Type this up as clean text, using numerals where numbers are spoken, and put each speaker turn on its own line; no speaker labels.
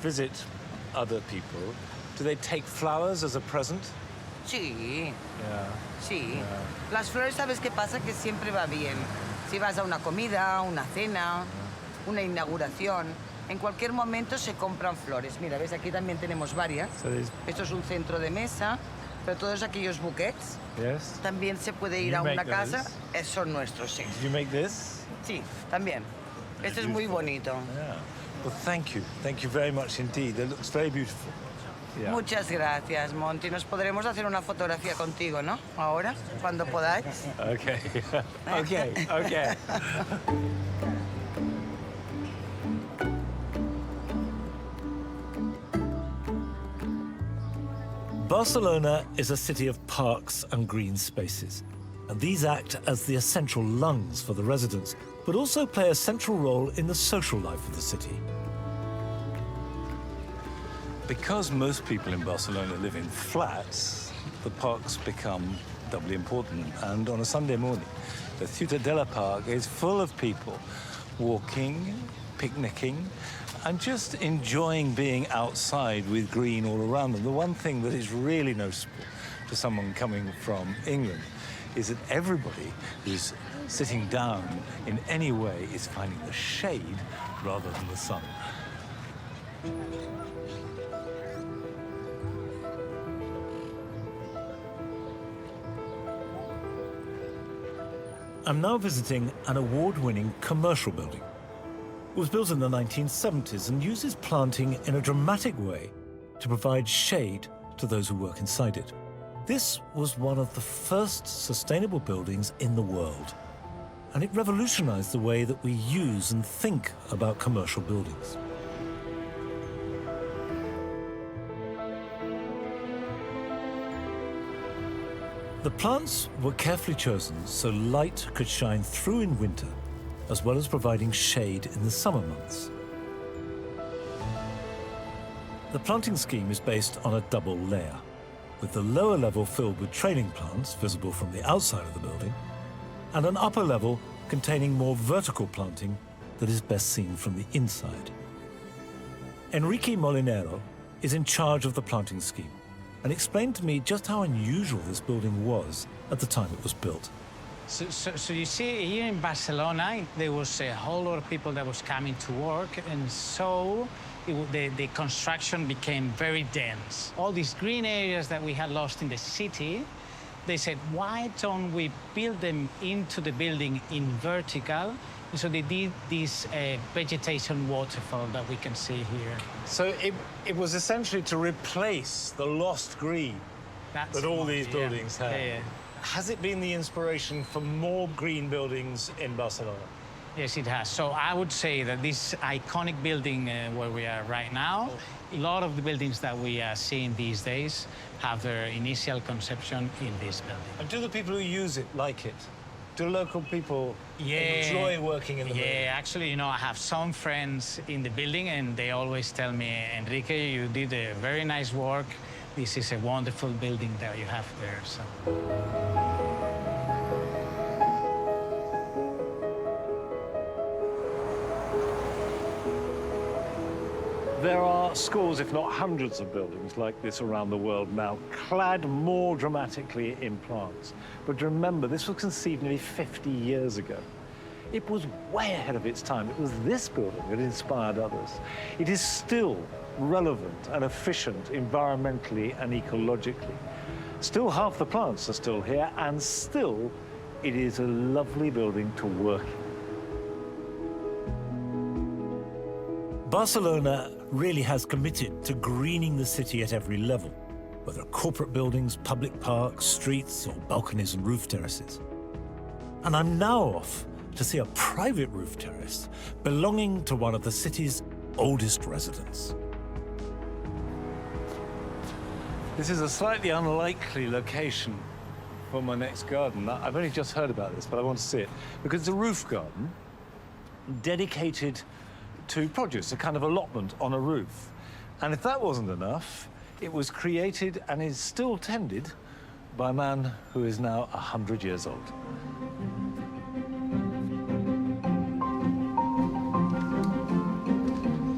visit other people, do they take flowers as a present?
Sí,
Yeah.
sí.
Yeah.
Las flores, ¿sabes qué pasa? Que siempre va bien. Si vas a una comida, una cena, una inauguración, en cualquier momento se compran flores. Mira, ves, aquí también tenemos varias. Esto es un centro de mesa, pero todos aquellos buquets también se puede ir a una casa. Son nuestros, sí.
Did you make this?
Sí, también. Esto es muy bonito.
Yeah. Well, thank you. Thank you very much indeed. It looks very beautiful. Yeah.
Muchas gracias, Monty. Nos podremos hacer una fotografía contigo, ¿no? Ahora, cuando podáis.
Okay. Okay. Barcelona is a city of parks and green spaces, and these act as the essential lungs for the residents, but also play a central role in the social life of the city. Because most people in Barcelona live in flats, the parks become doubly important. And on a Sunday morning, the Ciutadella Park is full of people walking, picnicking, and just enjoying being outside with green all around them. The one thing that is really noticeable to someone coming from England is that everybody who's sitting down in any way is finding the shade rather than the sun. I'm now visiting an award-winning commercial building. It was built in the 1970s and uses planting in a dramatic way to provide shade to those who work inside it. This was one of the first sustainable buildings in the world, and it revolutionized the way that we use and think about commercial buildings. The plants were carefully chosen so light could shine through in winter, as well as providing shade in the summer months. The planting scheme is based on a double layer, with the lower level filled with trailing plants visible from the outside of the building, and an upper level containing more vertical planting that is best seen from the inside. Enrique Molinero is in charge of the planting scheme and explained to me just how unusual this building was at the time it was built.
So you see, here in Barcelona, there was a whole lot of people that was coming to work, and so the construction became very dense. All these green areas that we had lost in the city, they said, why don't we build them into the building in vertical? And so they did this vegetation waterfall that we can see here.
So it was essentially to replace the lost green that all these buildings had.
Yeah.
Has it been the inspiration for more green buildings in Barcelona?
Yes, it has. So I would say that this iconic building where we are right now, a lot of the buildings that we are seeing these days have their initial conception in this building.
And do the people who use it like it? Do local people enjoy working in the building?
Yeah, actually, you know, I have some friends in the building, and they always tell me, Enrique, you did a very nice work. This is a wonderful building that you have there. So.
There are scores, if not hundreds, of buildings like this around the world now, clad more dramatically in plants. But remember, this was conceived nearly 50 years ago. It was way ahead of its time. It was this building that inspired others. It is still relevant and efficient environmentally and ecologically. Still, half the plants are still here, and still, it is a lovely building to work in. Barcelona really has committed to greening the city at every level, whether corporate buildings, public parks, streets, or balconies and roof terraces. And I'm now off to see a private roof terrace belonging to one of the city's oldest residents. This is a slightly unlikely location for my next garden. I've only just heard about this, but I want to see it, because it's a roof garden dedicated to produce, a kind of allotment on a roof. And if that wasn't enough, it was created and is still tended by a man who is now 100 years old.